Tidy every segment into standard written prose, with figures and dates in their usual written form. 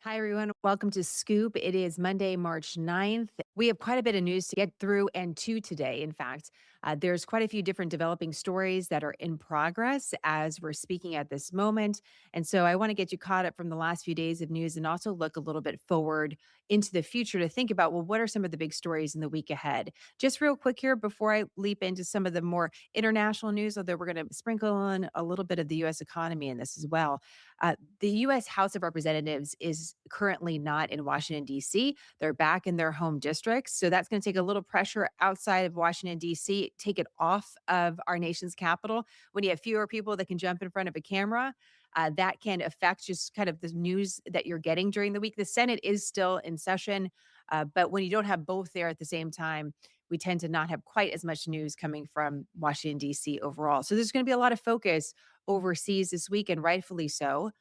Hi, everyone. Welcome to Scoop. It is Monday, March 9th. We have quite a bit of news to get through and to today. In fact, there's quite a few different developing stories that are in progress as we're speaking at this moment. And so I want to get you caught up from the last few days of news and also look a little bit forward into the future to think about, well, what are some of the big stories in the week ahead? Just real quick here before I leap into some of the more international news, although we're going to sprinkle in a little bit of the U.S. economy in this as well. The U.S. House of Representatives is currently not in Washington, D.C. They're back in their home districts. So that's going to take a little pressure outside of Washington, D.C., take it off of our nation's capital. When you have fewer people that can jump in front of a camera, that can affect just kind of the news that you're getting during the week. The Senate is still in session, but when you don't have both there at the same time, we tend to not have quite as much news coming from Washington, D.C. overall. So there's going to be a lot of focus overseas this week, and rightfully so.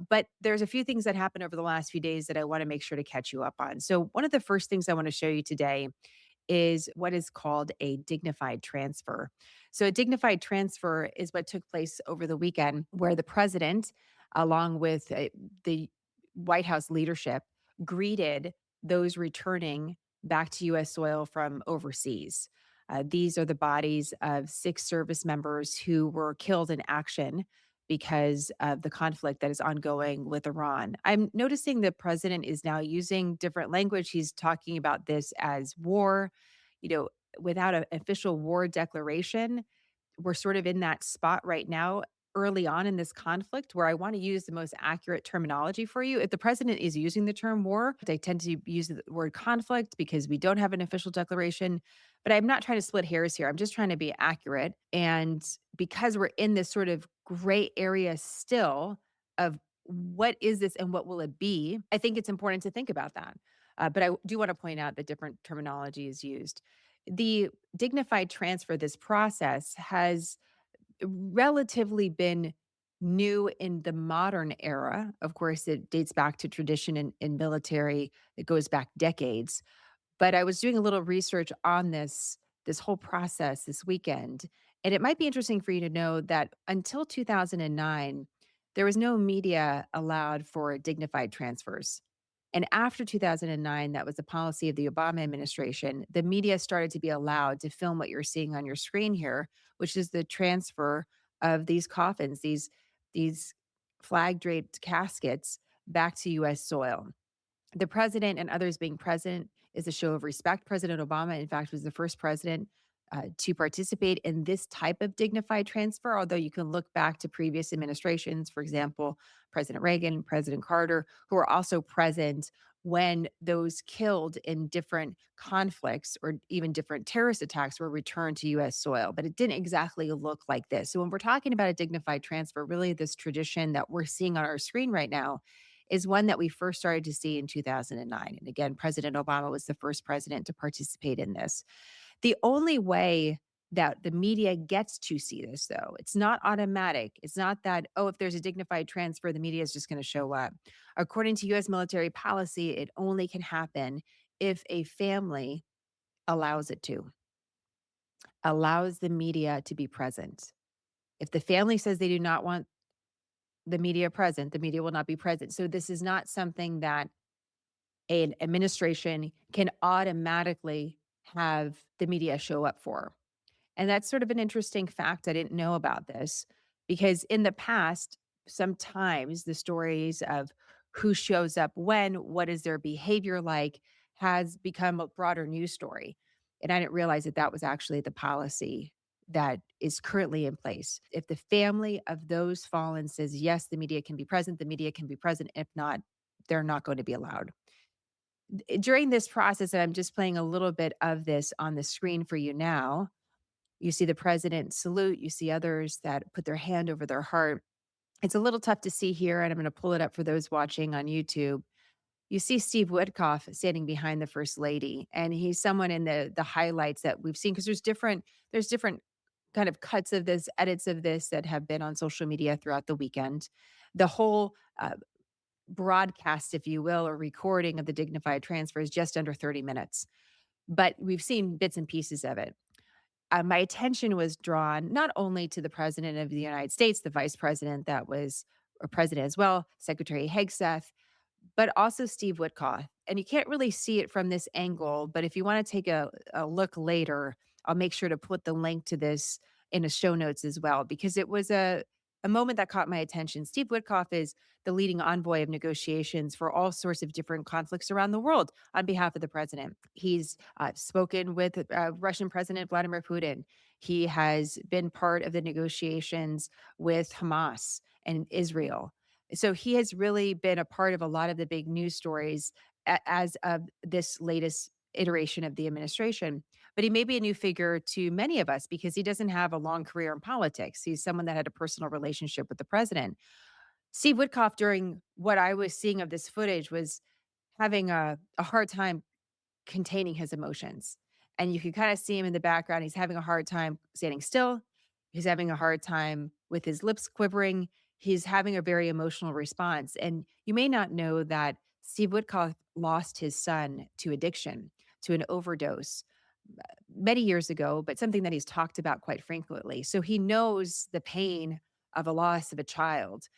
But there's a few things that happened over the last few days that I want to make sure to catch you up on. So, one of the first things I want to show you today is what is called a dignified transfer. So, a dignified transfer is what took place over the weekend, where the president, along with the White House leadership, greeted those returning back to U.S. soil from overseas. These are the bodies of 6 service members who were killed in action because of the conflict that is ongoing with Iran. I'm noticing the president is now using different language. He's talking about this as war, you know, without an official war declaration. We're sort of in that spot right now early on in this conflict where I want to use the most accurate terminology for you. If the president is using the term war, they tend to use the word conflict because we don't have an official declaration. But I'm not trying to split hairs here. I'm just trying to be accurate. And because we're in this sort of gray area still of what is this and what will it be, I think it's important to think about that. But I do want to point out that different terminology is used. The dignified transfer, this process has relatively been new in the modern era. Of course, it dates back to tradition in military. It goes back decades. But I was doing a little research on this whole process this weekend, and it might be interesting for you to know that until 2009, there was no media allowed for dignified transfers. And after 2009, that was the policy of the Obama administration. The media started to be allowed to film what you're seeing on your screen here, which is the transfer of these coffins, these flag draped caskets back to US soil. The president and others being present is a show of respect. President Obama, in fact, was the first president to participate in this type of dignified transfer, although you can look back to previous administrations, for example, President Reagan, President Carter, who were also present when those killed in different conflicts or even different terrorist attacks were returned to US soil. But it didn't exactly look like this. So when we're talking about a dignified transfer, really this tradition that we're seeing on our screen right now is one that we first started to see in 2009. And again, President Obama was the first president to participate in this. The only way that the media gets to see this, though, it's not automatic. It's not that, oh, if there's a dignified transfer, the media is just going to show up. According to US military policy, it only can happen if a family allows it to, allows the media to be present. If the family says they do not want the media present, the media will not be present. So this is not something that an administration can automatically have the media show up for. And that's sort of an interesting fact. I didn't know about this because in the past, sometimes the stories of who shows up when, what is their behavior like, has become a broader news story. And I didn't realize that that was actually the policy that is currently in place. If the family of those fallen says, yes, the media can be present, the media can be present. If not, they're not going to be allowed. During this process, and I'm just playing a little bit of this on the screen for you now, you see the president salute, you see others that put their hand over their heart. It's a little tough to see here, and I'm going to pull it up for those watching on YouTube. You see Steve Woodcock standing behind the first lady, and he's someone in the highlights that we've seen because there's different kind of cuts of this, edits of this that have been on social media throughout the weekend. The whole broadcast, if you will, or recording of the dignified transfer is just under 30 minutes, but we've seen bits and pieces of it. My attention was drawn not only to the president of the United States, the vice president that was a president as well, Secretary Hegseth, but also Steve Witkoff. And you can't really see it from this angle, but if you want to take a look later, I'll make sure to put the link to this in the show notes as well, because it was a moment that caught my attention. Steve Witkoff is the leading envoy of negotiations for all sorts of different conflicts around the world on behalf of the president. He's spoken with Russian President Vladimir Putin. He has been part of the negotiations with Hamas and Israel. So he has really been a part of a lot of the big news stories as of this latest iteration of the administration. But he may be a new figure to many of us because he doesn't have a long career in politics. He's someone that had a personal relationship with the president. Steve Witkoff, during what I was seeing of this footage, was having a hard time containing his emotions. And you can kind of see him in the background. He's having a hard time standing still. He's having a hard time with his lips quivering. He's having a very emotional response. And you may not know that Steve Woodcock lost his son to addiction, to an overdose many years ago, but something that he's talked about quite frequently. So he knows the pain of a loss of a child.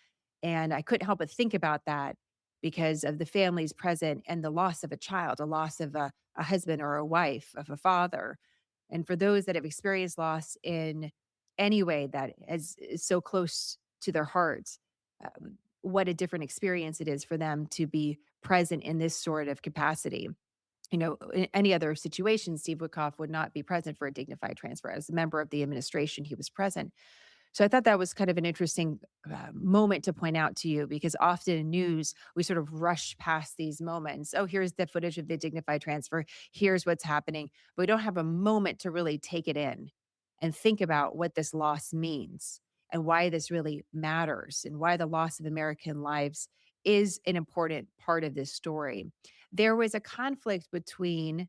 And I couldn't help but think about that because of the families present and the loss of a child, a loss of a husband or a wife, of a father. And for those that have experienced loss in any way that is so close to their hearts, what a different experience it is for them to be present in this sort of capacity. In any other situation, Steve Witkoff would not be present for a dignified transfer. As a member of the administration, he was present. So I thought that was kind of an interesting moment to point out to you because often in news, we sort of rush past these moments. Oh, here's the footage of the dignified transfer. Here's what's happening. But we don't have a moment to really take it in and think about what this loss means and why this really matters and why the loss of American lives is an important part of this story. There was a conflict between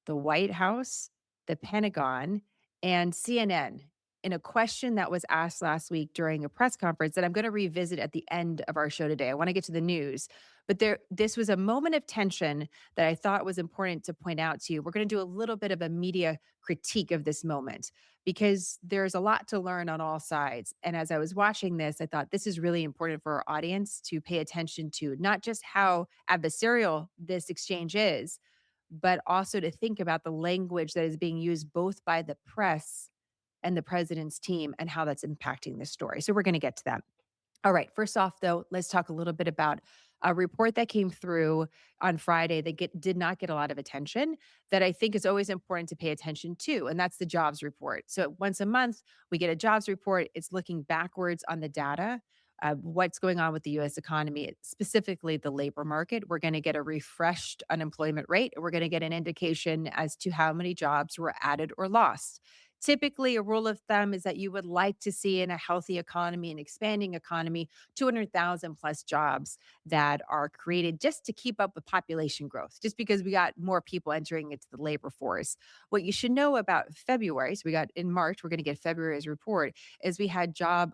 the White House, the Pentagon, and CNN in a question that was asked last week during a press conference that I'm going to revisit at the end of our show today. I want to get to the news, but this was a moment of tension that I thought was important to point out to you. We're going to do a little bit of a media critique of this moment because there's a lot to learn on all sides. And as I was watching this, I thought this is really important for our audience to pay attention to, not just how adversarial this exchange is, but also to think about the language that is being used both by the press and the president's team and how that's impacting this story. So we're going to get to that. All right. First off, though, let's talk a little bit about a report that came through on Friday that did not get a lot of attention that I think is always important to pay attention to, and that's the jobs report. So once a month, we get a jobs report. It's looking backwards on the data. What's going on with the US economy, specifically the labor market. We're going to get a refreshed unemployment rate. We're going to get an indication as to how many jobs were added or lost. Typically, a rule of thumb is that you would like to see in a healthy economy, an expanding economy, 200,000 plus jobs that are created just to keep up with population growth, just because we got more people entering into the labor force. What you should know about February, so we got in March, we're going to get February's report, is we had job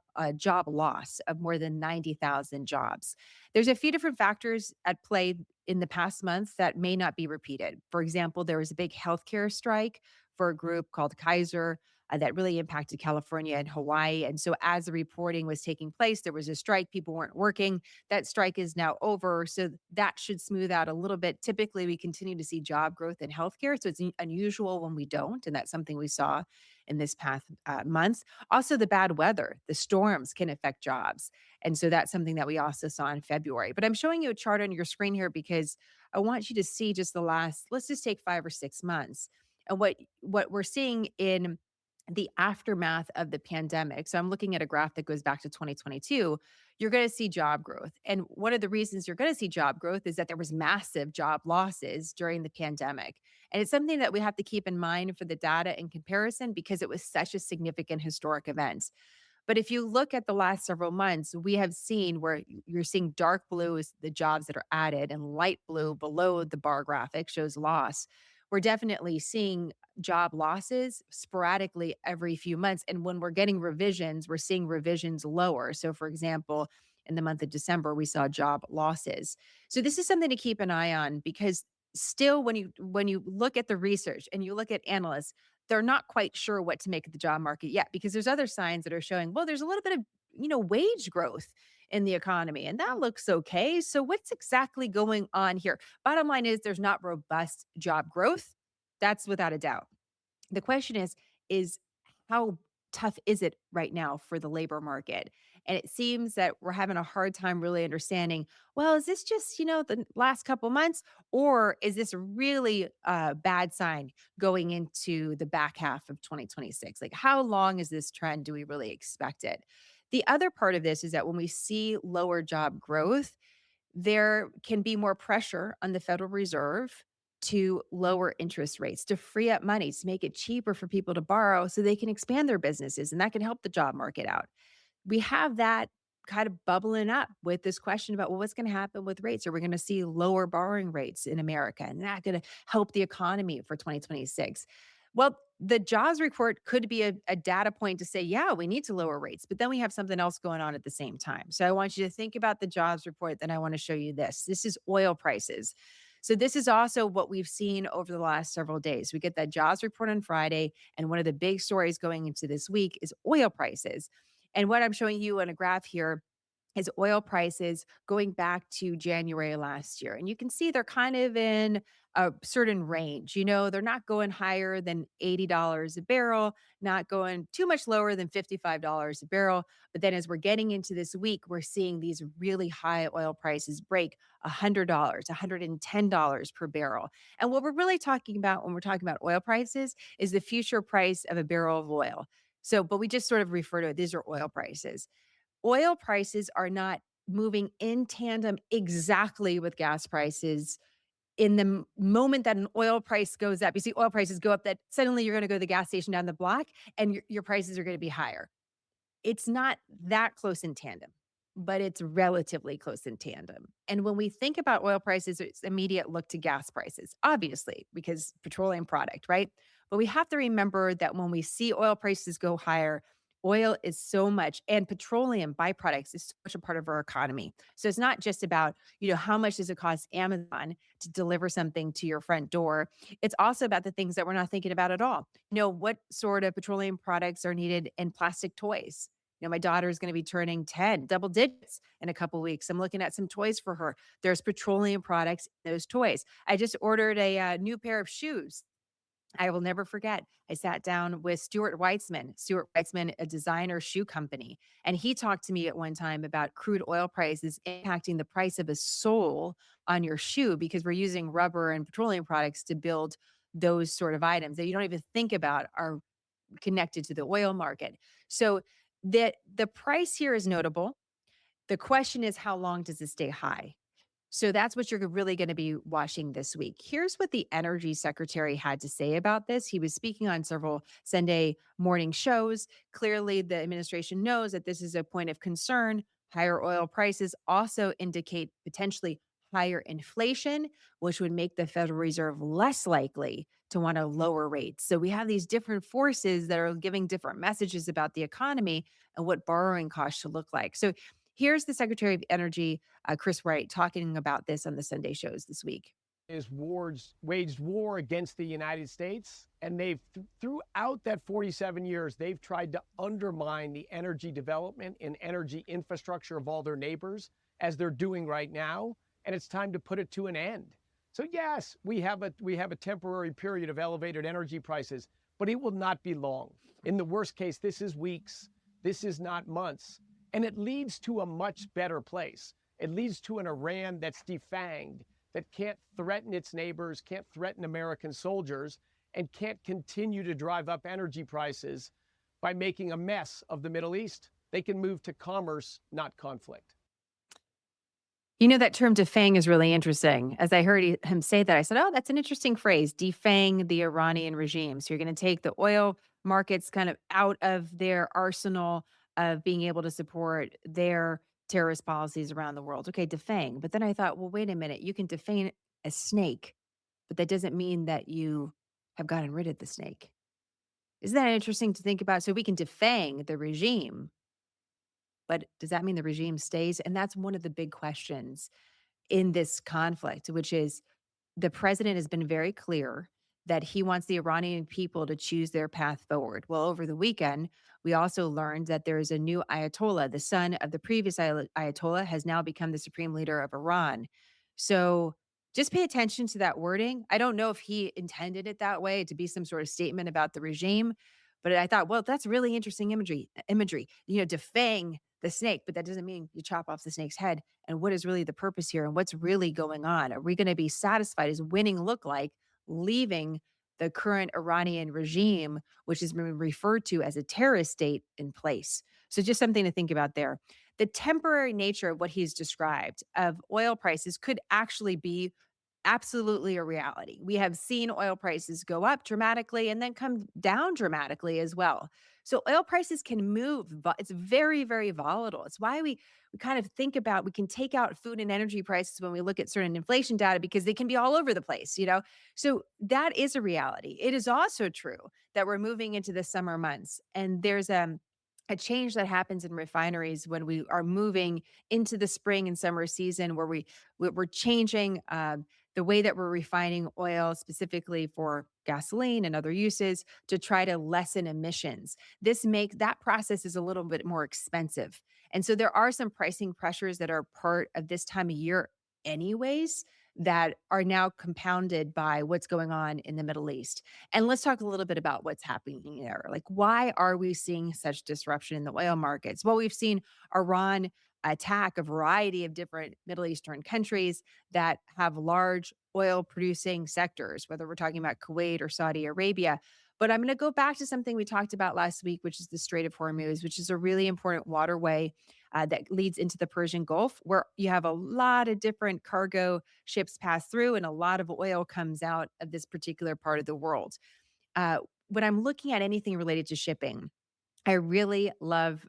loss of more than 90,000 jobs. There's a few different factors at play in the past month that may not be repeated. For example, there was a big healthcare strike for a group called Kaiser that really impacted California and Hawaii. And so, as the reporting was taking place, there was a strike. People weren't working. That strike is now over. So, that should smooth out a little bit. Typically, we continue to see job growth in healthcare. So, it's unusual when we don't. And that's something we saw in this past month. Also, the bad weather, the storms can affect jobs. And so, that's something that we also saw in February. But I'm showing you a chart on your screen here because I want you to see just the last, let's just take 5 or 6 months and what we're seeing in the aftermath of the pandemic. So I'm looking at a graph that goes back to 2022. You're going to see job growth. And one of the reasons you're going to see job growth is that there was massive job losses during the pandemic. And it's something that we have to keep in mind for the data in comparison because it was such a significant historic event. But if you look at the last several months, we have seen where you're seeing dark blue is the jobs that are added and light blue below the bar graphic shows loss. We're definitely seeing job losses sporadically every few months. And when we're getting revisions, we're seeing revisions lower. So, for example, in the month of December, we saw job losses. So this is something to keep an eye on because still when you look at the research and you look at analysts, they're not quite sure what to make of the job market yet because there's other signs that are showing, well, there's a little bit of wage growth in the economy, and that looks okay. So what's exactly going on here? Bottom line is there's not robust job growth. That's without a doubt. The question is how tough is it right now for the labor market? And it seems that we're having a hard time really understanding, well, is this just, the last couple months, or is this really a bad sign going into the back half of 2026? Like, how long is this trend? Do we really expect it? The other part of this is that when we see lower job growth, there can be more pressure on the Federal Reserve to lower interest rates, to free up money, to make it cheaper for people to borrow so they can expand their businesses, and that can help the job market out. We have that kind of bubbling up with this question about, well, what's going to happen with rates? Are we going to see lower borrowing rates in America? And that going to help the economy for 2026? Well, the jobs report could be a data point to say, yeah, we need to lower rates, but then we have something else going on at the same time. So I want you to think about the jobs report. Then I want to show you this. This is oil prices. So this is also what we've seen over the last several days. We get that jobs report on Friday, and one of the big stories going into this week is oil prices. And what I'm showing you on a graph here is oil prices going back to January last year. And you can see they're kind of in a certain range. They're not going higher than $80 a barrel, not going too much lower than $55 a barrel. But then as we're getting into this week, we're seeing these really high oil prices break $100, $110 per barrel. And what we're really talking about when we're talking about oil prices is the future price of a barrel of oil. So, but we just sort of refer to it, these are oil prices. Oil prices are not moving in tandem exactly with gas prices. In the moment that an oil price goes up, you see oil prices go up, that suddenly you're going to go to the gas station down the block and your prices are going to be higher. It's not that close in tandem, but it's relatively close in tandem. And when we think about oil prices, it's immediate look to gas prices, obviously, because petroleum product, right? But we have to remember that when we see oil prices go higher, oil is so much, and petroleum byproducts is so much a part of our economy. So it's not just about, how much does it cost Amazon to deliver something to your front door? It's also about the things that we're not thinking about at all. What sort of petroleum products are needed in plastic toys? My daughter is going to be turning 10, double digits in a couple weeks. I'm looking at some toys for her. There's petroleum products in those toys. I just ordered a new pair of shoes. I will never forget. I sat down with Stuart Weitzman. Stuart Weitzman, a designer shoe company, and he talked to me at one time about crude oil prices impacting the price of a sole on your shoe because we're using rubber and petroleum products to build those sort of items that you don't even think about are connected to the oil market. So the price here is notable. The question is, how long does it stay high? So that's what you're really going to be watching this week. Here's what the energy secretary had to say about this. He was speaking on several Sunday morning shows. Clearly, the administration knows that this is a point of concern. Higher oil prices also indicate potentially higher inflation, which would make the Federal Reserve less likely to want to lower rates. So we have these different forces that are giving different messages about the economy and what borrowing costs should look like. So here's the Secretary of Energy, Chris Wright, talking about this on the Sunday shows this week. Is waged war against the United States, and they've throughout that 47 years they've tried to undermine the energy development and energy infrastructure of all their neighbors, as they're doing right now, and it's time to put it to an end. So yes, we have a temporary period of elevated energy prices, but it will not be long. In the worst case, this is weeks, this is not months, and it leads to a much better place. It leads to an Iran that's defanged, that can't threaten its neighbors, can't threaten American soldiers, and can't continue to drive up energy prices by making a mess of the Middle East. They can move to commerce, not conflict. That term defang is really interesting. As I heard him say that, I said, oh, that's an interesting phrase, defang the Iranian regime. So you're going to take the oil markets kind of out of their arsenal of being able to support their terrorist policies around the world. Okay, defang. But then I thought, well, wait a minute. You can defang a snake, but that doesn't mean that you have gotten rid of the snake. Isn't that interesting to think about? So we can defang the regime, but does that mean the regime stays? And that's one of the big questions in this conflict, which is the president has been very clear that he wants the Iranian people to choose their path forward. Well, over the weekend, we also learned that there is a new Ayatollah. The son of the previous Ayatollah has now become the supreme leader of Iran. So just pay attention to that wording. I don't know if he intended it that way to be some sort of statement about the regime, but I thought, well, that's really interesting imagery, defang the snake, but that doesn't mean you chop off the snake's head. And what is really the purpose here and what's really going on? Are we going to be satisfied? Is winning look like leaving the current Iranian regime, which has been referred to as a terrorist state, in place? So just something to think about there. The temporary nature of what he's described of oil prices could actually be absolutely a reality. We have seen oil prices go up dramatically and then come down dramatically as well. So oil prices can move. It's very, very volatile. It's why we kind of think about we can take out food and energy prices when we look at certain inflation data because they can be all over the place. So that is a reality. It is also true that we're moving into the summer months and there's a change that happens in refineries when we are moving into the spring and summer season where we're changing the way that we're refining oil specifically for gasoline and other uses to try to lessen emissions. That process is a little bit more expensive. And so there are some pricing pressures that are part of this time of year anyways that are now compounded by what's going on in the Middle East. And let's talk a little bit about what's happening there. Like, why are we seeing such disruption in the oil markets? Well, we've seen Iran attack a variety of different Middle Eastern countries that have large oil producing sectors, whether we're talking about Kuwait or Saudi Arabia. But I'm going to go back to something we talked about last week, which is the Strait of Hormuz, which is a really important waterway that leads into the Persian Gulf, where you have a lot of different cargo ships pass through and a lot of oil comes out of this particular part of the world. Uh, when I'm looking at anything related to shipping, I really love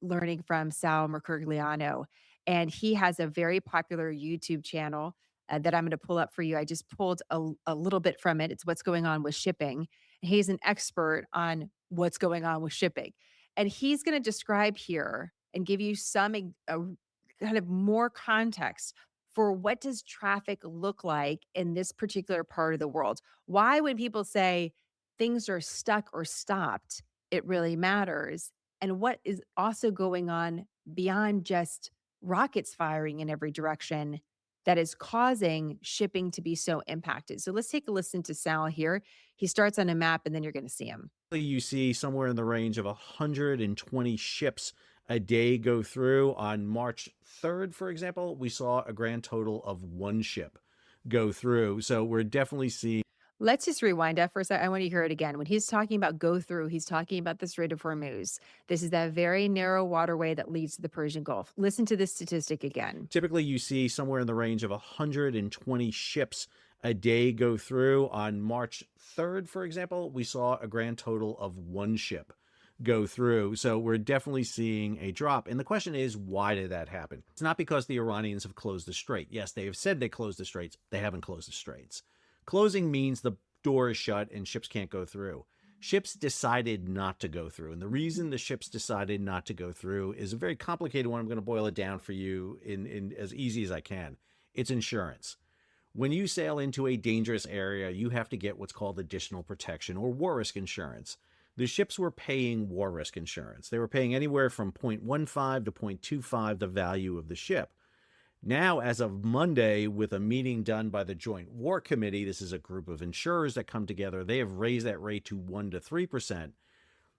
learning from Sal Mercogliano, and he has a very popular YouTube channel that I'm going to pull up for you. I just pulled a little bit from it. It's what's going on with shipping. He's an expert on what's going on with shipping, and he's going to describe here and give you kind of more context for what does traffic look like in this particular part of the world. Why, when people say things are stuck or stopped, it really matters, and what is also going on beyond just rockets firing in every direction that is causing shipping to be so impacted. So let's take a listen to Sal here. He starts on a map and then you're going to see him. You see somewhere in the range of 120 ships a day go through. On March 3rd, for example, we saw a grand total of one ship go through. So we're definitely seeing. Let's just rewind that for a sec. I want to hear it again. When he's talking about go through, he's talking about the Strait of Hormuz. This is that very narrow waterway that leads to the Persian Gulf. Listen to this statistic again. Typically, you see somewhere in the range of 120 ships a day go through. On March 3rd, for example, we saw a grand total of one ship go through. So we're definitely seeing a drop. And the question is, why did that happen? It's not because the Iranians have closed the strait. Yes, they have said they closed the straits. They haven't closed the straits. Closing means the door is shut and ships can't go through. Ships decided not to go through. And the reason the ships decided not to go through is a very complicated one. I'm going to boil it down for you in as easy as I can. It's insurance. When you sail into a dangerous area, you have to get what's called additional protection or war risk insurance. The ships were paying war risk insurance. They were paying anywhere from 0.15 to 0.25 the value of the ship. Now, as of Monday, with a meeting done by the Joint War Committee, this is a group of insurers that come together, they have raised that rate to 1% to 3%.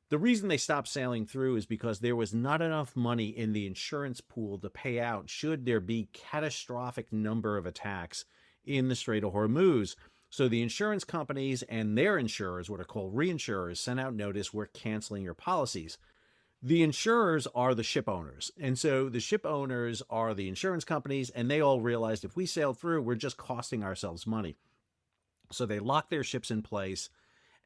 The reason they stopped sailing through is because there was not enough money in the insurance pool to pay out should there be catastrophic number of attacks in the Strait of Hormuz. So the insurance companies and their insurers, what are called reinsurers, sent out notice, we're canceling your policies. The insurers are the ship owners. And so the ship owners are the insurance companies, and they all realized if we sail through, we're just costing ourselves money. So they locked their ships in place.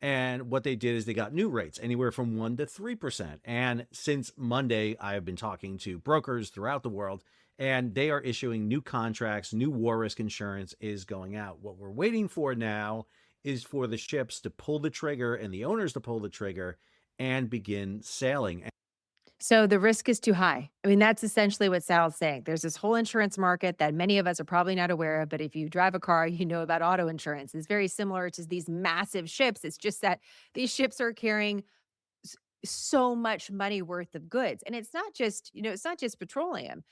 And what they did is they got new rates, anywhere from 1% to 3%. And since Monday, I have been talking to brokers throughout the world, and they are issuing new contracts. New war risk insurance is going out. What we're waiting for now is for the ships to pull the trigger and the owners to pull the trigger and begin sailing. So the risk is too high. I mean, that's essentially what Sal's saying. There's this whole insurance market that many of us are probably not aware of, but if you drive a car, you know about auto insurance. It's very similar to these massive ships. It's just that these ships are carrying s- so much money worth of goods. And it's not just, it's not just petroleum.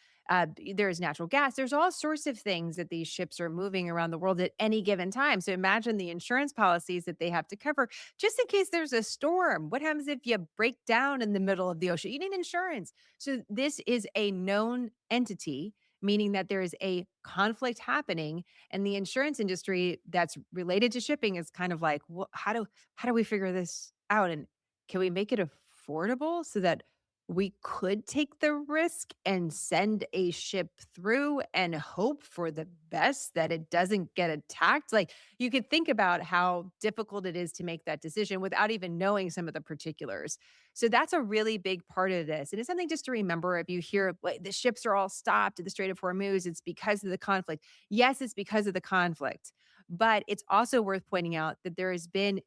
There's natural gas. There's all sorts of things that these ships are moving around the world at any given time. So imagine the insurance policies that they have to cover just in case there's a storm. What happens if you break down in the middle of the ocean? You need insurance. So this is a known entity, meaning that there is a conflict happening, and the insurance industry that's related to shipping is kind of like, well, how do we figure this out? And can we make it affordable so that we could take the risk and send a ship through and hope for the best that it doesn't get attacked? Like, you could think about how difficult it is to make that decision without even knowing some of the particulars. So that's a really big part of this. And it's something just to remember if you hear like the ships are all stopped at the Strait of Hormuz, it's because of the conflict. Yes, it's because of the conflict. But it's also worth pointing out that there has been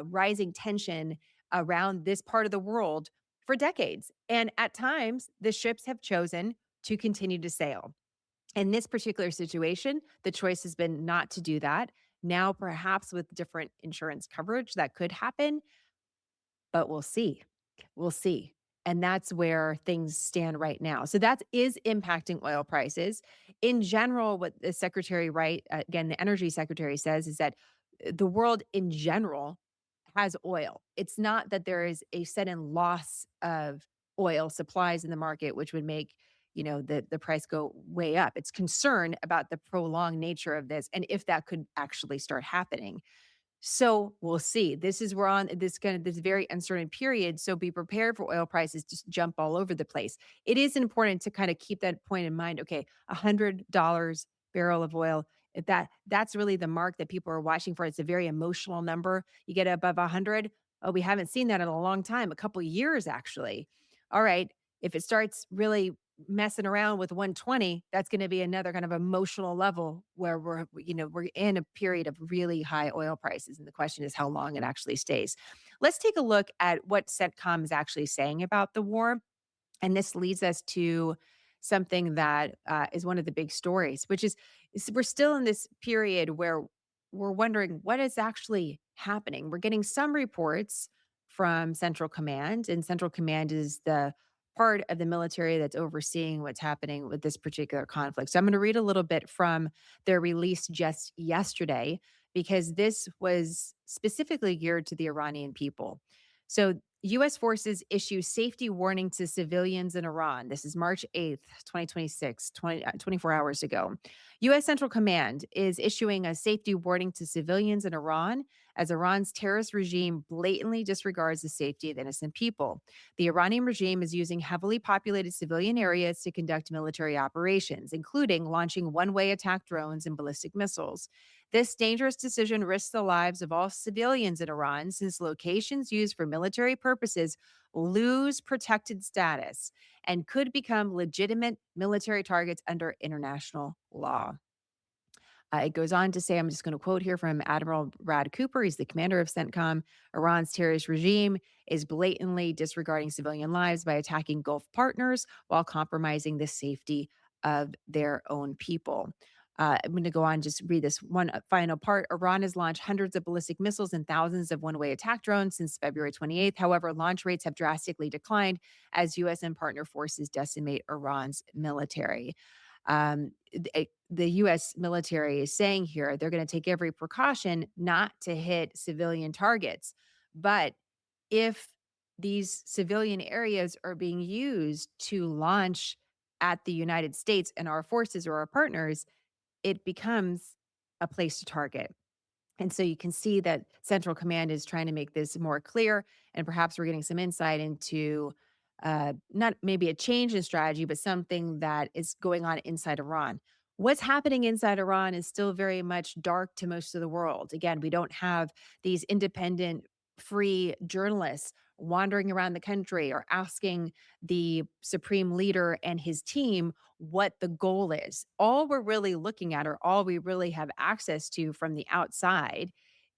rising tension around this part of the world for decades. And at times, the ships have chosen to continue to sail. In this particular situation, the choice has been not to do that. Now, perhaps with different insurance coverage, that could happen, but we'll see. We'll see. And that's where things stand right now. So that is impacting oil prices. In general, what the Secretary Wright, again, the energy secretary says is that the world in general has oil. It's not that there is a sudden loss of oil supplies in the market, which would make the price go way up. It's concern about the prolonged nature of this and if that could actually start happening. So we'll see. We're on this very uncertain period. So be prepared for oil prices to just jump all over the place. It is important to kind of keep that point in mind. Okay, $100 barrel of oil. If that's really the mark that people are watching for. It's a very emotional number. You get above 100. Oh, we haven't seen that in a long time, a couple years actually. All right. If it starts really messing around with 120, that's going to be another kind of emotional level where we're in a period of really high oil prices. And the question is how long it actually stays. Let's take a look at what CENTCOM is actually saying about the war. And this leads us to something that is one of the big stories, which is we're still in this period where we're wondering what is actually happening. We're getting some reports from Central Command, and Central Command is the part of the military that's overseeing what's happening with this particular conflict. So I'm going to read a little bit from their release just yesterday because this was specifically geared to the Iranian people. So U.S. forces issue safety warning to civilians in Iran. This is March 8th, 2026, 24 hours ago. U.S. Central Command is issuing a safety warning to civilians in Iran as Iran's terrorist regime blatantly disregards the safety of innocent people. The Iranian regime is using heavily populated civilian areas to conduct military operations, including launching one-way attack drones and ballistic missiles. This dangerous decision risks the lives of all civilians in Iran since locations used for military purposes lose protected status and could become legitimate military targets under international law. It goes on to say, I'm just going to quote here from Admiral Brad Cooper. He's the commander of CENTCOM. Iran's terrorist regime is blatantly disregarding civilian lives by attacking Gulf partners while compromising the safety of their own people. I'm going to go on, just read this one final part. Iran has launched hundreds of ballistic missiles and thousands of one way attack drones since February 28th. However, launch rates have drastically declined as U.S. and partner forces decimate Iran's military. The U.S. military is saying here they're going to take every precaution not to hit civilian targets. But if these civilian areas are being used to launch at the United States and our forces or our partners, it becomes a place to target. And so you can see that Central Command is trying to make this more clear, and perhaps we're getting some insight into not maybe a change in strategy, but something that is going on inside Iran. What's happening inside Iran is still very much dark to most of the world. Again, we don't have these independent, free journalists wandering around the country or asking the supreme leader and his team what the goal is. All we're really looking at, or all we really have access to from the outside,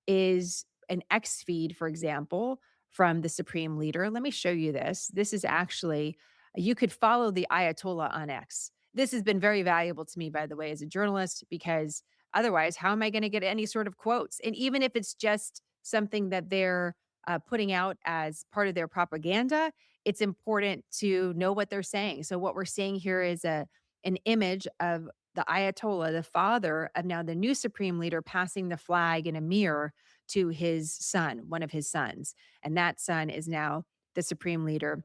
is an X feed, for example, from the supreme leader. Let me show you this. This is actually, you could follow the Ayatollah on X. This has been very valuable to me, by the way, as a journalist, because otherwise, how am I going to get any sort of quotes? And even if it's just something that they're putting out as part of their propaganda, it's important to know what they're saying. So what we're seeing here is an image of the Ayatollah, the father of now the new supreme leader, passing the flag in a mirror to his son, one of his sons. And that son is now the supreme leader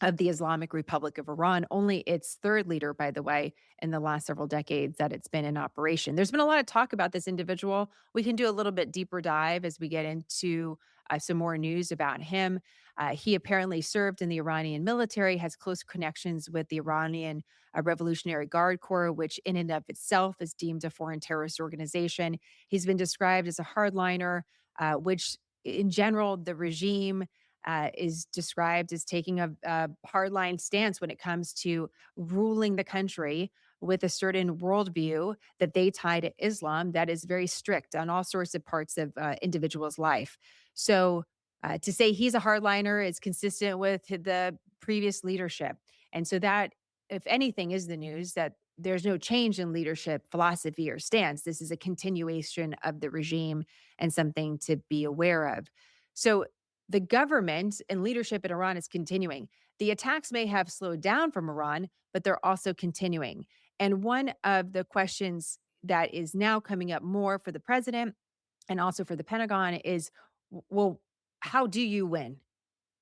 of the Islamic Republic of Iran, only its third leader, by the way, in the last several decades that it's been in operation. There's been a lot of talk about this individual. We can do a little bit deeper dive as we get into some more news about him. He apparently served in the Iranian military, has close connections with the Iranian Revolutionary Guard Corps, which in and of itself is deemed a foreign terrorist organization. He's been described as a hardliner, which in general, the regime is described as taking a hardline stance when it comes to ruling the country with a certain worldview that they tie to Islam that is very strict on all sorts of parts of individuals' life. So to say he's a hardliner is consistent with the previous leadership. And so that, if anything, is the news that there's no change in leadership philosophy or stance. This is a continuation of the regime and something to be aware of. So the government and leadership in Iran is continuing. The attacks may have slowed down from Iran, but they're also continuing. And one of the questions that is now coming up more for the president and also for the Pentagon is, well, how do you win?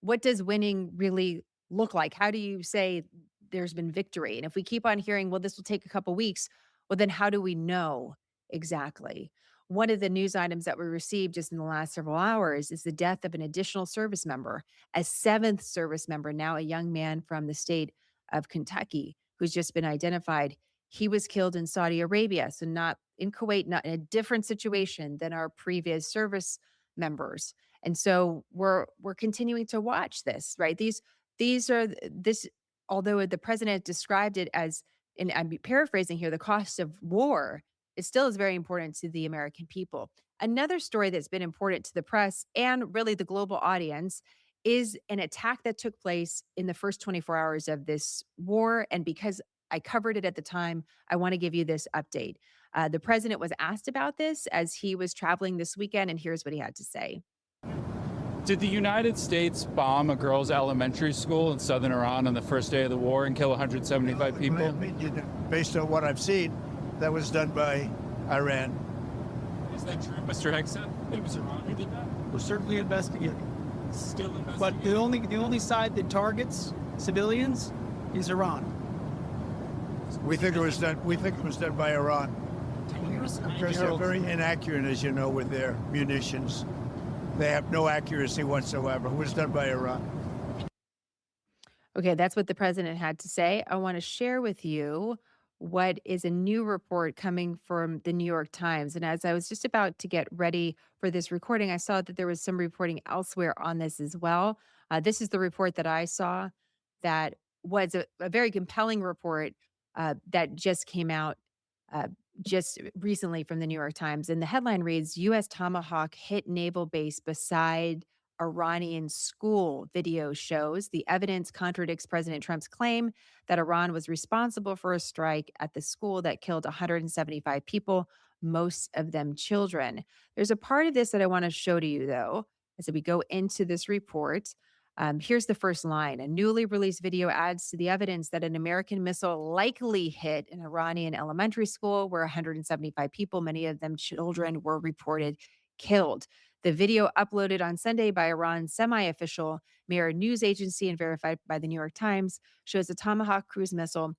What does winning really look like? How do you say there's been victory? And if we keep on hearing, well, this will take a couple weeks, well, then how do we know exactly? One of the news items that we received just in the last several hours is the death of an additional service member, a seventh service member, now a young man from the state of Kentucky, who's just been identified. He was killed in Saudi Arabia, so not in Kuwait, not in a different situation than our previous service members. And so we're continuing to watch this, right? These are this, although the president described it as, and I'm paraphrasing here, the cost of war, it still is very important to the American people. Another story that's been important to the press and really the global audience is an attack that took place in the first 24 hours of this war. And because I covered it at the time, I want to give you this update. The president was asked about this as he was traveling this weekend, and here's what he had to say. Did the United States bomb a girls' elementary school in southern Iran on the first day of the war and kill 175 people? Based on what I've seen, that was done by Iran. Is that true, Mr. Hegseth? It was Iran who did that? We're certainly investigating. Still investigating. But the only side that targets civilians is Iran. We think it was done. We think it was done by Iran because they're very inaccurate, as you know, with their munitions. They have no accuracy whatsoever. It was done by Iran. Okay, that's what the president had to say. I want to share with you what is a new report coming from the New York Times. And as I was just about to get ready for this recording, I saw that there was some reporting elsewhere on this as well. This is the report that I saw that was a very compelling report that just came out just recently from the New York Times. And the headline reads, U.S. Tomahawk hit naval base beside Iranian school. Video shows the evidence contradicts President Trump's claim that Iran was responsible for a strike at the school that killed 175 people, most of them children. There's a part of this that I want to show to you, though, as we go into this report. Here's the first line. A newly released video adds to the evidence that an American missile likely hit an Iranian elementary school where 175 people, many of them children, were reported killed. The video uploaded on Sunday by Iran's semi-official Mirror news agency and verified by the New York Times shows a Tomahawk cruise missile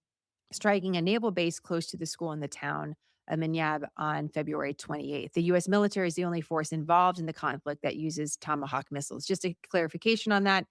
striking a naval base close to the school in the town of Minyab on February 28th. The U.S. military is the only force involved in the conflict that uses Tomahawk missiles. Just a clarification on that.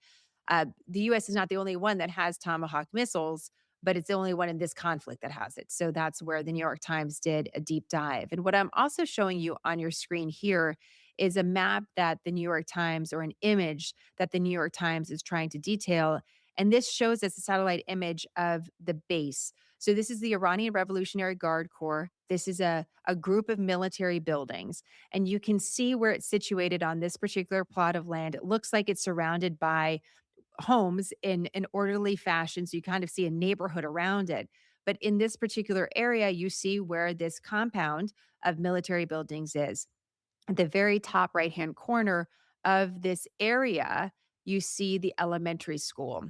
The U.S. is not the only one that has Tomahawk missiles, but it's the only one in this conflict that has it. So that's where the New York Times did a deep dive. And what I'm also showing you on your screen here is a map that the New York Times, or an image that the New York Times is trying to detail. And this shows us a satellite image of the base. So this is the Iranian Revolutionary Guard Corps This is a group of military buildings, and you can see where it's situated on this particular plot of land. It looks like it's surrounded by homes in an orderly fashion. So you kind of see a neighborhood around it. But in this particular area, you see where this compound of military buildings is. At the very top right hand corner of this area, you see the elementary school.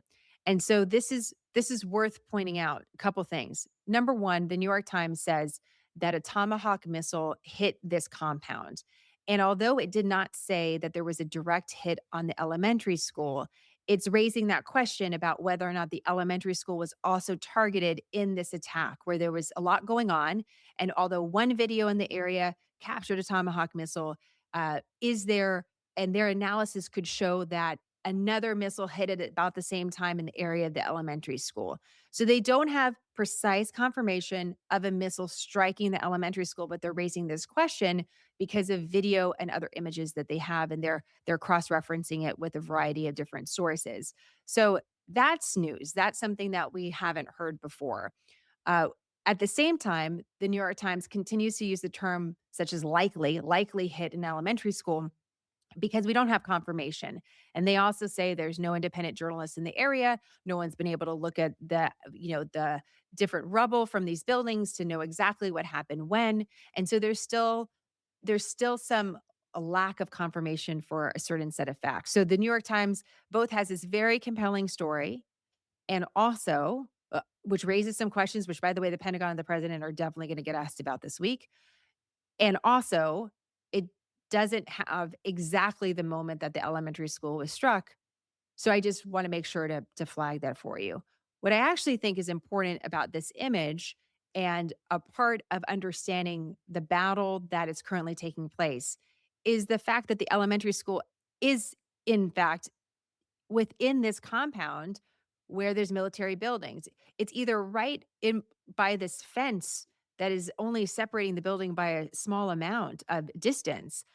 And so this is worth pointing out a couple things. Number one, the New York Times says that a Tomahawk missile hit this compound. And although it did not say that there was a direct hit on the elementary school, it's raising that question about whether or not the elementary school was also targeted in this attack, where there was a lot going on. And although one video in the area captured a Tomahawk missile, is there, and their analysis could show that another missile hit it at about the same time in the area of the elementary school. So they don't have precise confirmation of a missile striking the elementary school, but they're raising this question because of video and other images that they have, and they're cross-referencing it with a variety of different sources. So that's news. That's something that we haven't heard before. Uh, at the same time, the New York Times continues to use the term such as likely hit an elementary school because we don't have confirmation. And they also say there's no independent journalists in the area. No one's been able to look at the different rubble from these buildings to know exactly what happened when. And so there's still some a lack of confirmation for a certain set of facts. So the New York Times both has this very compelling story and also which raises some questions, which by the way, the Pentagon and the president are definitely going to get asked about this week. And also, it doesn't have exactly the moment that the elementary school was struck. So I just want to make sure to flag that for you. What I actually think is important about this image and a part of understanding the battle that is currently taking place is the fact that the elementary school is, in fact, within this compound where there's military buildings. It's either right in by this fence that is only separating the building by a small amount of distance,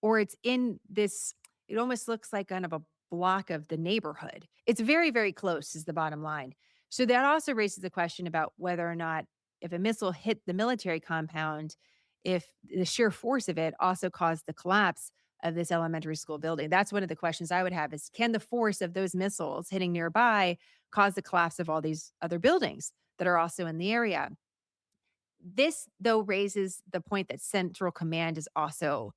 or it's in this, it almost looks like kind of a block of the neighborhood. It's very, very close, is the bottom line. So that also raises the question about whether or not, if a missile hit the military compound, if the sheer force of it also caused the collapse of this elementary school building. That's one of the questions I would have is, can the force of those missiles hitting nearby cause the collapse of all these other buildings that are also in the area? This, though, raises the point that Central Command is also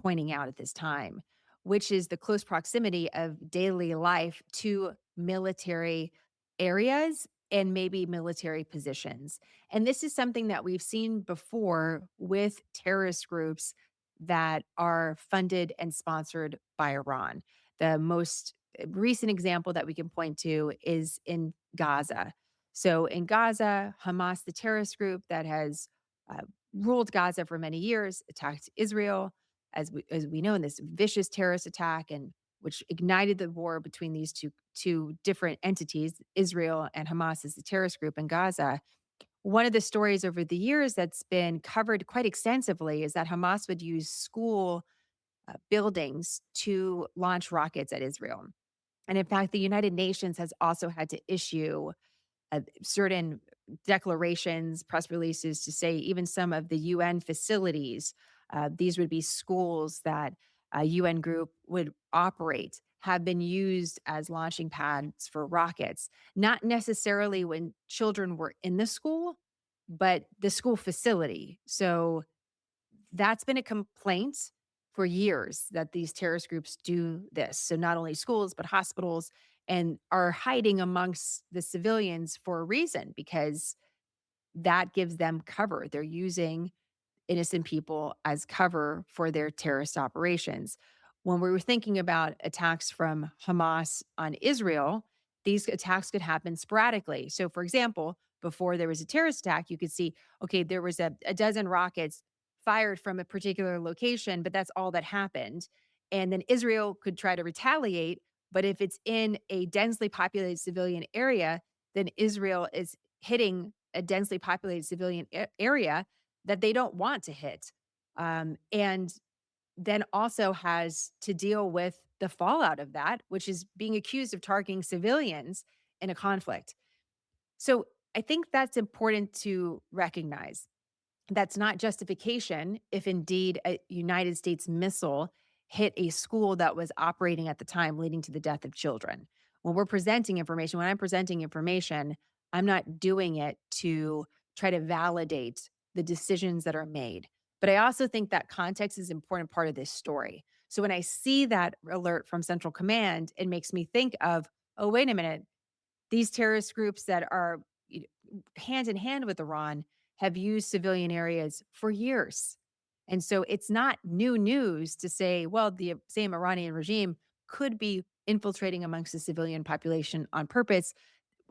pointing out at this time, which is the close proximity of daily life to military areas and maybe military positions. And this is something that we've seen before with terrorist groups that are funded and sponsored by Iran. The most recent example that we can point to is in Gaza. So in Gaza, Hamas, the terrorist group that has uh, ruled Gaza for many years, attacked Israel, as we know, in this vicious terrorist attack, and which ignited the war between these two different entities, Israel and Hamas as the terrorist group in Gaza. One of the stories over the years that's been covered quite extensively is that Hamas would use school buildings to launch rockets at Israel. And in fact, the United Nations has also had to issue certain declarations, press releases to say even some of the UN facilities, these would be schools that a UN group would operate, have been used as launching pads for rockets, not necessarily when children were in the school, but the school facility. So that's been a complaint for years that these terrorist groups do this. So not only schools, but hospitals, and are hiding amongst the civilians for a reason because that gives them cover. They're using innocent people as cover for their terrorist operations. When we were thinking about attacks from Hamas on Israel, these attacks could happen sporadically. So, for example, before there was a terrorist attack, you could see, okay, there was a dozen rockets fired from a particular location, but that's all that happened. And then Israel could try to retaliate. But if it's in a densely populated civilian area, then Israel is hitting a densely populated civilian area that they don't want to hit. And then also has to deal with the fallout of that, which is being accused of targeting civilians in a conflict. So I think that's important to recognize. That's not justification if indeed a United States missile hit a school that was operating at the time, leading to the death of children. When I'm presenting information, I'm not doing it to try to validate the decisions that are made. But I also think that context is an important part of this story. So when I see that alert from Central Command, it makes me think of, oh, wait a minute, these terrorist groups that are hand in hand with Iran have used civilian areas for years. And so it's not new news to say, well, the same Iranian regime could be infiltrating amongst the civilian population on purpose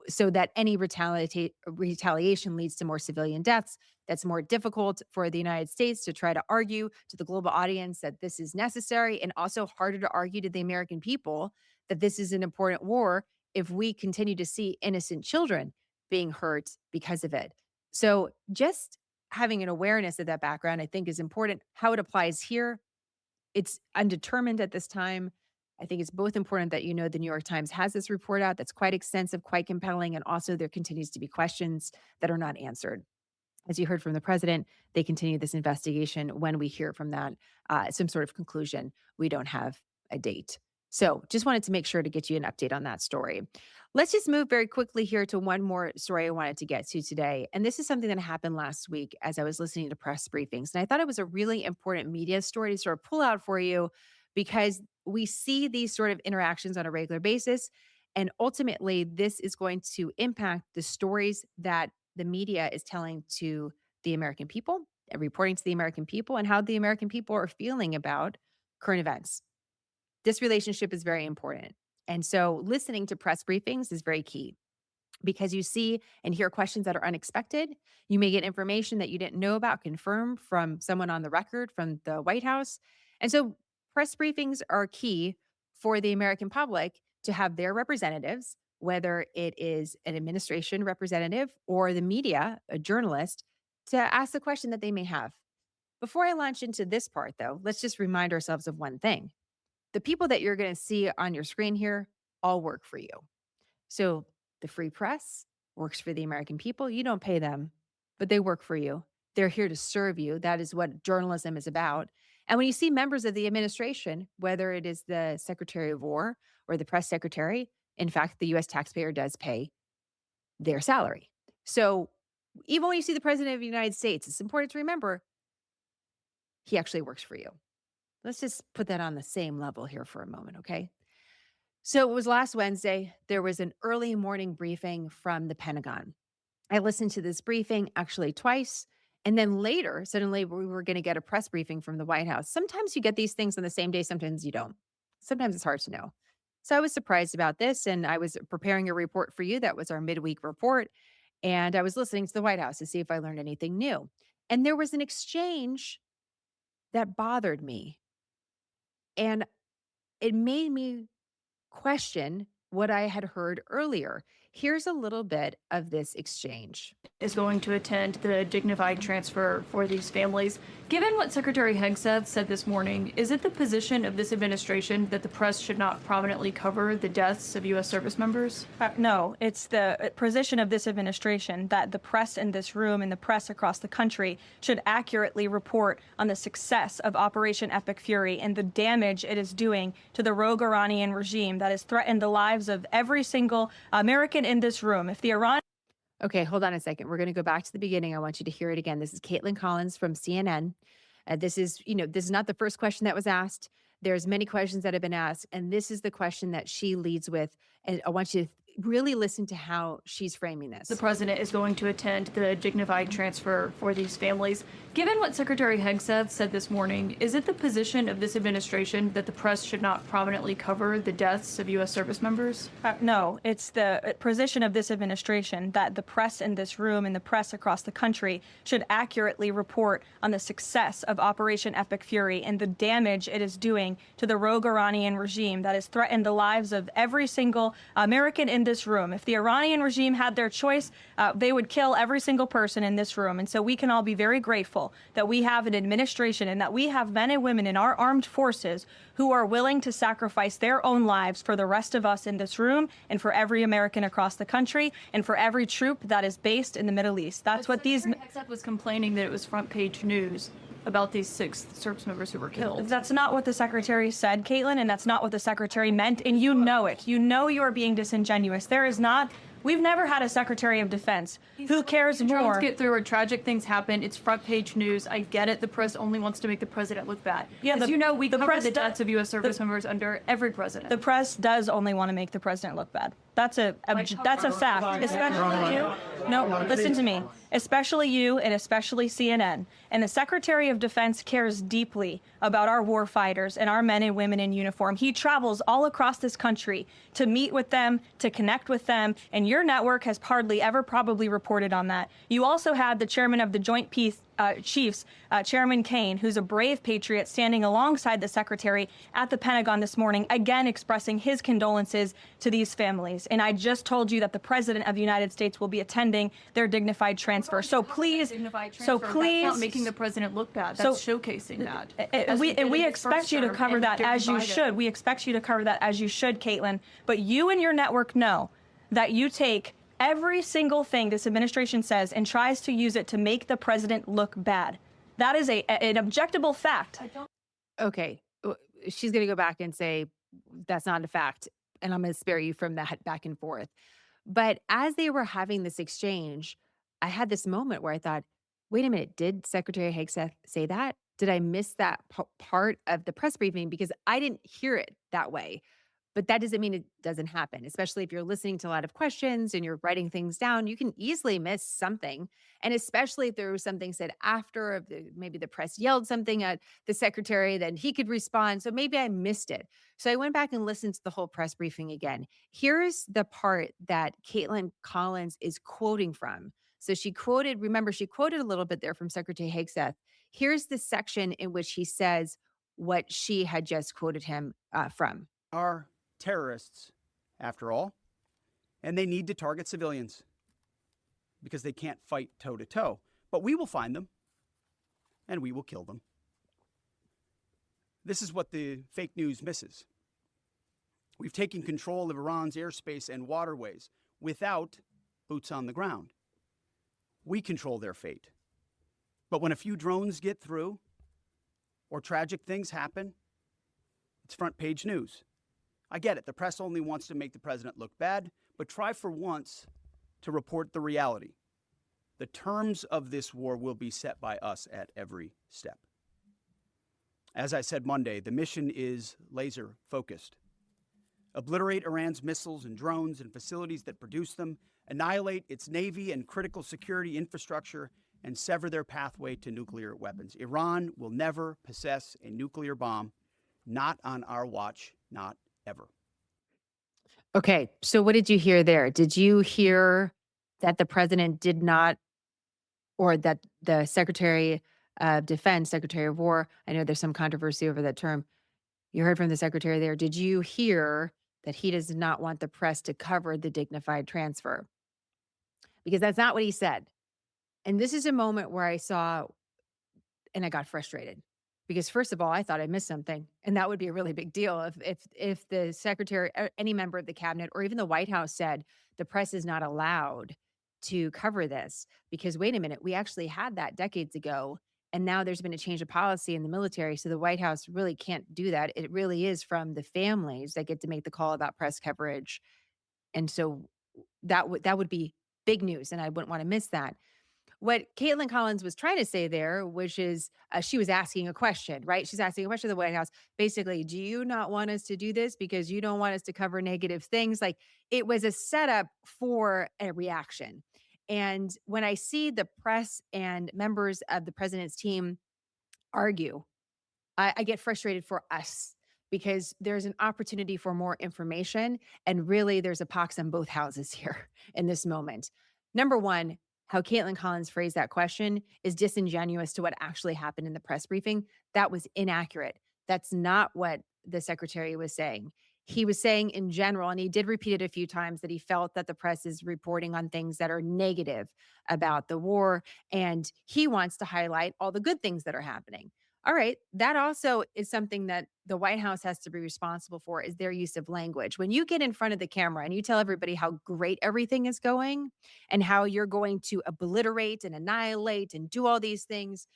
so that any retaliation leads to more civilian deaths. That's more difficult for the United States to try to argue to the global audience that this is necessary, and also harder to argue to the American people that this is an important war if we continue to see innocent children being hurt because of it. So just having an awareness of that background, I think, is important. How it applies here, it's undetermined at this time. I think it's both important that the New York Times has this report out that's quite extensive, quite compelling, and also there continues to be questions that are not answered. As you heard from the president, they continue this investigation. When we hear from that, some sort of conclusion, we don't have a date. So just wanted to make sure to get you an update on that story. Let's just move very quickly here to one more story I wanted to get to today. And this is something that happened last week as I was listening to press briefings. And I thought it was a really important media story to sort of pull out for you, because we see these sort of interactions on a regular basis. And ultimately, this is going to impact the stories that the media is telling to the American people and reporting to the American people, and how the American people are feeling about current events. This relationship is very important. And so listening to press briefings is very key, because you see and hear questions that are unexpected. You may get information that you didn't know about confirmed from someone on the record from the White House. And so press briefings are key for the American public to have their representatives, whether it is an administration representative or the media, a journalist, to ask the question that they may have. Before I launch into this part, though, let's just remind ourselves of one thing. The people that you're going to see on your screen here all work for you. So the free press works for the American people. You don't pay them, but they work for you. They're here to serve you. That is what journalism is about. And when you see members of the administration, whether it is the Secretary of War or the press secretary, in fact, the U.S. taxpayer does pay their salary. So even when you see the President of the United States, it's important to remember he actually works for you. Let's just put that on the same level here for a moment, okay? So it was last Wednesday. There was an early morning briefing from the Pentagon. I listened to this briefing actually twice. And then later, suddenly we were going to get a press briefing from the White House. Sometimes you get these things on the same day, sometimes you don't. Sometimes it's hard to know. So I was surprised about this, and I was preparing a report for you. That was our midweek report. And I was listening to the White House to see if I learned anything new. And there was an exchange that bothered me. And it made me question what I had heard earlier. Here's a little bit of this exchange. Is going to attend the dignified transfer for these families. Given what Secretary Hegseth said this morning, is it the position of this administration that the press should not prominently cover the deaths of U.S. service members? No, it's the position of this administration that the press in this room and the press across the country should accurately report on the success of Operation Epic Fury and the damage it is doing to the rogue Iranian regime that has threatened the lives of every single American in this room. If the Iran Okay, hold on a second. We're going to go back to the beginning. I want you to hear it again. This is Caitlin Collins from CNN. This is not the first question that was asked. There's many questions that have been asked, and this is the question that she leads with. And I want you to really listen to how she's framing this. The president is going to attend the dignified transfer for these families. Given what Secretary Hegseth said this morning, is it the position of this administration that the press should not prominently cover the deaths of U.S. service members? No, it's the position of this administration that the press in this room and the press across the country should accurately report on the success of Operation Epic Fury and the damage it is doing to the rogue Iranian regime that has threatened the lives of every single American in this room. If the Iranian regime had their choice, they would kill every single person in this room. And so we can all be very grateful that we have an administration and that we have men and women in our armed forces who are willing to sacrifice their own lives for the rest of us in this room and for every American across the country and for every troop that is based in the Middle East. That's what these... Hegseth was complaining that it was front page news about these 6 service members who were killed. That's not what the secretary said, Caitlin, and that's not what the secretary meant, and you know it. You know you are being disingenuous. There is not... We've never had a Secretary of Defense who cares more. Drones get through or tragic things happen. It's front page news. I get it. The press only wants to make the president look bad. Yeah, As you know, we cover the deaths of U.S. service the- members under every president. The press does only want to make the president look bad. That's a fact. Especially you. No, listen to me. Especially you and especially CNN. And the Secretary of Defense cares deeply about our war fighters and our men and women in uniform. He travels all across this country to meet with them, to connect with them, and your network has hardly ever probably reported on that. You also had the chairman of the Joint Chiefs, Chairman Kane, who's a brave patriot, standing alongside the secretary at the Pentagon this morning, again expressing his condolences to these families. And I just told you that the President of the United States will be attending their dignified transfer. So please, That's not making the president look bad. That's showcasing that. And we expect you to cover that as you should. We expect you to cover that as you should, Caitlin. But you and your network know that you take every single thing this administration says and tries to use it to make the president look bad. That is an objectable fact. Okay. She's going to go back and say, that's not a fact. And I'm going to spare you from that back and forth. But as they were having this exchange, I had this moment where I thought, wait a minute, did Secretary Hegseth say that? Did I miss that part of the press briefing? Because I didn't hear it that way. But that doesn't mean it doesn't happen, especially if you're listening to a lot of questions and you're writing things down. You can easily miss something. And especially if there was something said after, maybe the press yelled something at the secretary, then he could respond. So maybe I missed it. So I went back and listened to the whole press briefing again. Here's the part that Caitlin Collins is quoting from. So she quoted a little bit there from Secretary Hegseth. Here's the section in which he says what she had just quoted him from. Are terrorists, after all, and they need to target civilians because they can't fight toe to toe. But we will find them and we will kill them. This is what the fake news misses. We've taken control of Iran's airspace and waterways without boots on the ground. We control their fate. But when a few drones get through or tragic things happen, it's front page news. I get it. The press only wants to make the president look bad, but try for once to report the reality. The terms of this war will be set by us at every step. As I said Monday, the mission is laser focused. Obliterate Iran's missiles and drones and facilities that produce them, annihilate its navy and critical security infrastructure, and sever their pathway to nuclear weapons. Iran will never possess a nuclear bomb, not on our watch, not ever. Okay, so what did you hear there? Did you hear that the president did not, or that the Secretary of Defense, Secretary of War, I know there's some controversy over that term. You heard from the secretary there. Did you hear that he does not want the press to cover the dignified transfer? Because that's not what he said. And this is a moment where I saw, and I got frustrated. Because first of all, I thought I missed something, and that would be a really big deal if the secretary, or any member of the cabinet, or even the White House said the press is not allowed to cover this. Because wait a minute, we actually had that decades ago, and now there's been a change of policy in the military, so the White House really can't do that. It really is from the families that get to make the call about press coverage, and so that would be big news, and I wouldn't want to miss that. What Caitlin Collins was trying to say there, which is she was asking a question, right? She's asking a question of the White House. Basically, do you not want us to do this because you don't want us to cover negative things? Like, it was a setup for a reaction. And when I see the press and members of the president's team argue, I get frustrated for us because there's an opportunity for more information. And really, there's a pox on both houses here in this moment. Number one, how Caitlin Collins phrased that question is disingenuous to what actually happened in the press briefing. That was inaccurate. That's not what the secretary was saying. He was saying in general, and he did repeat it a few times, that he felt that the press is reporting on things that are negative about the war, and he wants to highlight all the good things that are happening. All right, that also is something that the White House has to be responsible for, is their use of language. When you get in front of the camera and you tell everybody how great everything is going and how you're going to obliterate and annihilate and do all these things,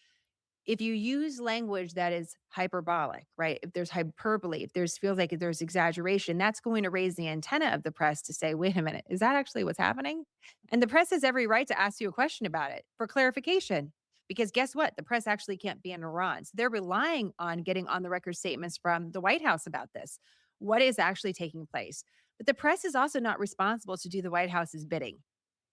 if you use language that is hyperbolic, right? If there's hyperbole, if there's feels like there's exaggeration, that's going to raise the antenna of the press to say, wait a minute, is that actually what's happening? And the press has every right to ask you a question about it for clarification. Because guess what? The press actually can't be in Iran. So they're relying on getting on the record statements from the White House about this. What is actually taking place? But the press is also not responsible to do the White House's bidding.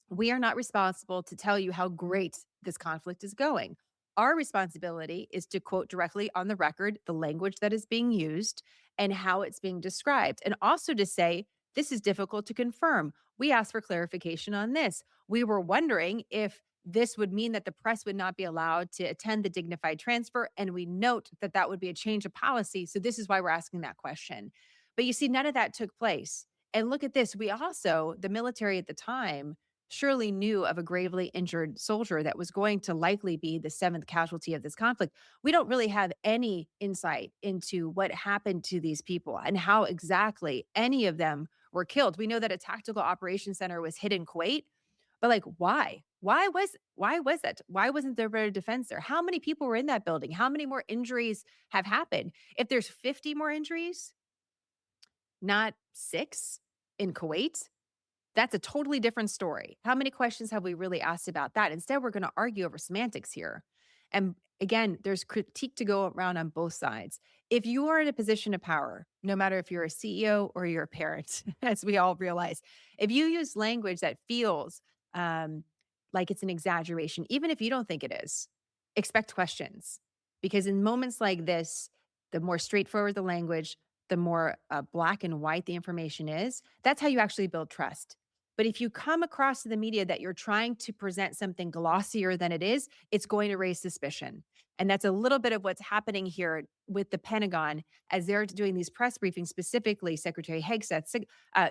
We are not responsible to tell you how great this conflict is going. Our responsibility is to quote directly on the record the language that is being used and how it's being described, and also to say, this is difficult to confirm. We asked for clarification on this. We were wondering if this would mean that the press would not be allowed to attend the dignified transfer, and we note that that would be a change of policy. So this is why we're asking that question. But you see, none of that took place. And look at this. We also, the military at the time, surely knew of a gravely injured soldier that was going to likely be the seventh casualty of this conflict. We don't really have any insight into what happened to these people and how exactly any of them were killed. We know that a tactical operations center was hit in Kuwait, but like, why? Why was that? Why wasn't there better defense there? How many people were in that building? How many more injuries have happened? If there's 50 more injuries, not 6 in Kuwait, that's a totally different story. How many questions have we really asked about that? Instead, we're going to argue over semantics here. And again, there's critique to go around on both sides. If you are in a position of power, no matter if you're a CEO or you're a parent, as we all realize, if you use language that feels like it's an exaggeration, even if you don't think it is, expect questions. Because in moments like this, the more straightforward the language, the more black and white the information is, that's how you actually build trust. But if you come across to the media that you're trying to present something glossier than it is, it's going to raise suspicion. And that's a little bit of what's happening here with the Pentagon as they're doing these press briefings, specifically Secretary Hegseth.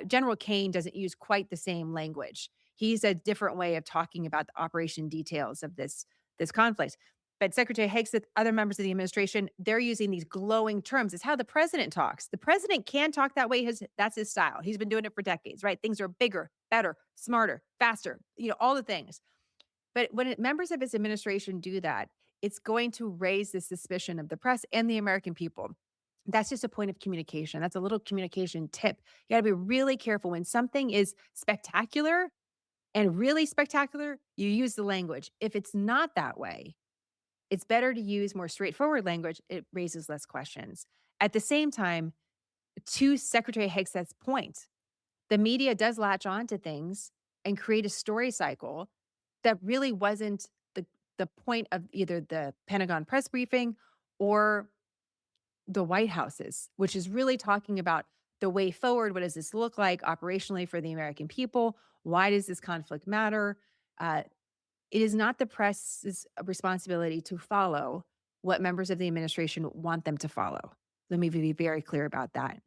General Kane doesn't use quite the same language. He's a different way of talking about the operation details of this conflict. But Secretary Hegseth, other members of the administration, they're using these glowing terms. It's how the president talks. The president can talk that way. That's his style. He's been doing it for decades, right? Things are bigger, better, smarter, faster, all the things. But when members of his administration do that, it's going to raise the suspicion of the press and the American people. That's just a point of communication. That's a little communication tip. You got to be really careful when something is spectacular and really spectacular, you use the language. If it's not that way, it's better to use more straightforward language. It raises less questions. At the same time, to Secretary Hegseth's point, the media does latch on to things and create a story cycle that really wasn't the point of either the Pentagon press briefing or the White House's, which is really talking about the way forward. What does this look like operationally for the American people? Why does this conflict matter? It is not the press's responsibility to follow what members of the administration want them to follow. Let me be very clear about that.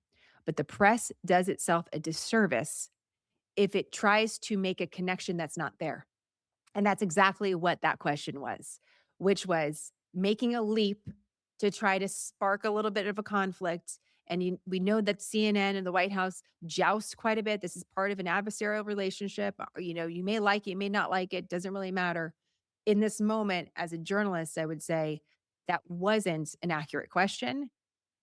But the press does itself a disservice if it tries to make a connection that's not there. And that's exactly what that question was, which was making a leap to try to spark a little bit of a conflict. And we know that CNN and the White House joust quite a bit. This is part of an adversarial relationship. You may like it, you may not like it, doesn't really matter. In this moment, as a journalist, I would say that wasn't an accurate question.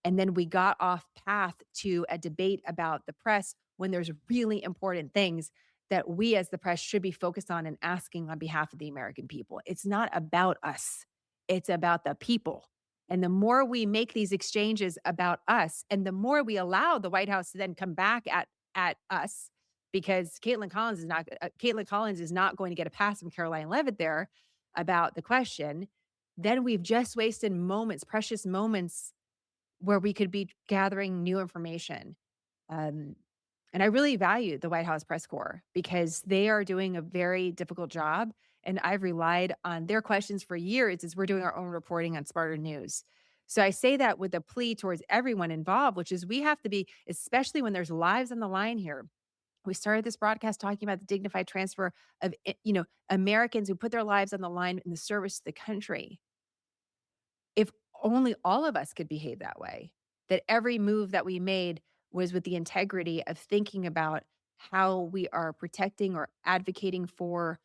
And then we got off path to a debate about the press when there's really important things that we as the press should be focused on and asking on behalf of the American people. It's not about us. It's about the people. And the more we make these exchanges about us, and the more we allow the White House to then come back at us, because Caitlin Collins is not going to get a pass from Caroline Leavitt there about the question, then we've just wasted moments, precious moments, where we could be gathering new information. And I really value the White House press corps because they are doing a very difficult job. And I've relied on their questions for years as we're doing our own reporting on Smarter News. So I say that with a plea towards everyone involved, which is we have to be, especially when there's lives on the line here. We started this broadcast talking about the dignified transfer of, Americans who put their lives on the line in the service to the country. If only all of us could behave that way, that every move that we made was with the integrity of thinking about how we are protecting or advocating for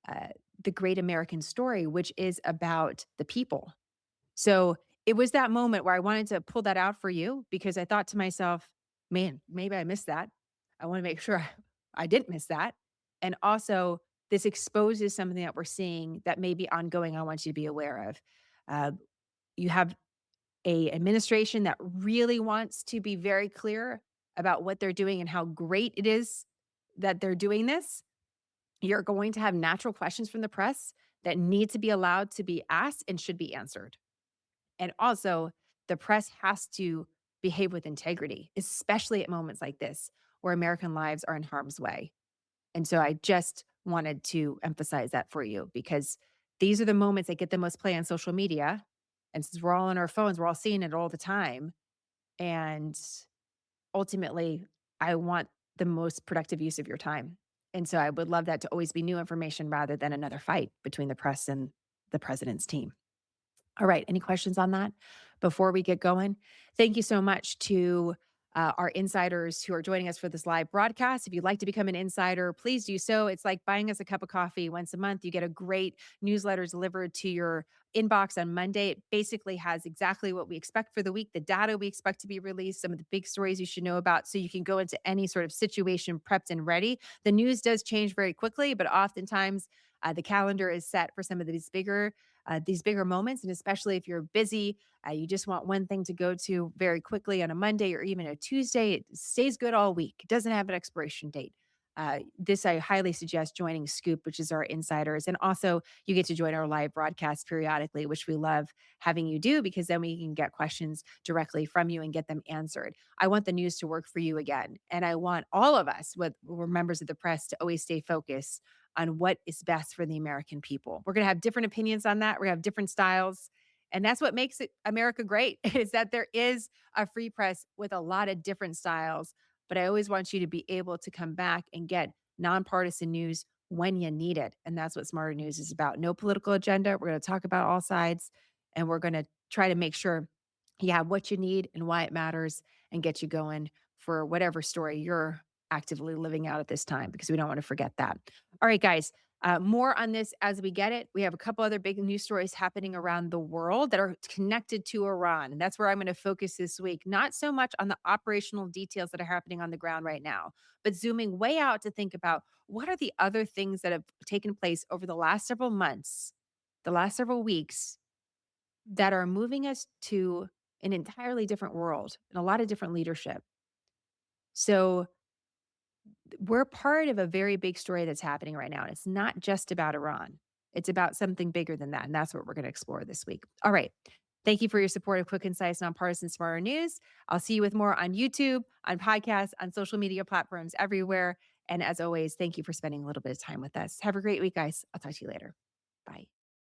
uh, the great American story, which is about the people. So it was that moment where I wanted to pull that out for you because I thought to myself, man, maybe I missed that. I want to make sure I didn't miss that. And also, this exposes something that we're seeing that may be ongoing. I want you to be aware of. Uh, you have a administration that really wants to be very clear about what they're doing and how great it is that they're doing this. You're going to have natural questions from the press that need to be allowed to be asked and should be answered. And also, the press has to behave with integrity, especially at moments like this where American lives are in harm's way. And so I just wanted to emphasize that for you because these are the moments that get the most play on social media. And since we're all on our phones, we're all seeing it all the time. And ultimately, I want the most productive use of your time. And so I would love that to always be new information rather than another fight between the press and the president's team. All right. Any questions on that before we get going? Thank you so much to our insiders who are joining us for this live broadcast. If you'd like to become an insider, please do so. It's like buying us a cup of coffee once a month. You get a great newsletter delivered to your inbox on Monday. It basically has exactly what we expect for the week, the data we expect to be released, some of the big stories you should know about so you can go into any sort of situation prepped and ready. The news does change very quickly, but oftentimes the calendar is set for some of these bigger moments. And especially if you're busy, you just want one thing to go to very quickly on a Monday or even a Tuesday. It stays good all week. It doesn't have an expiration date. This I highly suggest joining Scoop, which is our insiders. And also you get to join our live broadcast periodically, which we love having you do because then we can get questions directly from you and get them answered. I want the news to work for you again. And I want all of us, we're members of the press, to always stay focused on what is best for the American people. We're going to have different opinions on that. We're going to have different styles. And that's what makes it America great is that there is a free press with a lot of different styles. But I always want you to be able to come back and get nonpartisan news when you need it. And that's what Smarter News is about. No political agenda. We're going to talk about all sides and we're going to try to make sure you have what you need and why it matters and get you going for whatever story you're actively living out at this time because we don't want to forget that. All right, guys. More on this as we get it. We have a couple other big news stories happening around the world that are connected to Iran. And that's where I'm going to focus this week. Not so much on the operational details that are happening on the ground right now, but zooming way out to think about what are the other things that have taken place over the last several months, the last several weeks that are moving us to an entirely different world and a lot of different leadership. So we're part of a very big story that's happening right now. And it's not just about Iran. It's about something bigger than that. And that's what we're going to explore this week. All right. Thank you for your support of quick, concise, nonpartisan, smarter news. I'll see you with more on YouTube, on podcasts, on social media platforms everywhere. And as always, thank you for spending a little bit of time with us. Have a great week, guys. I'll talk to you later. Bye.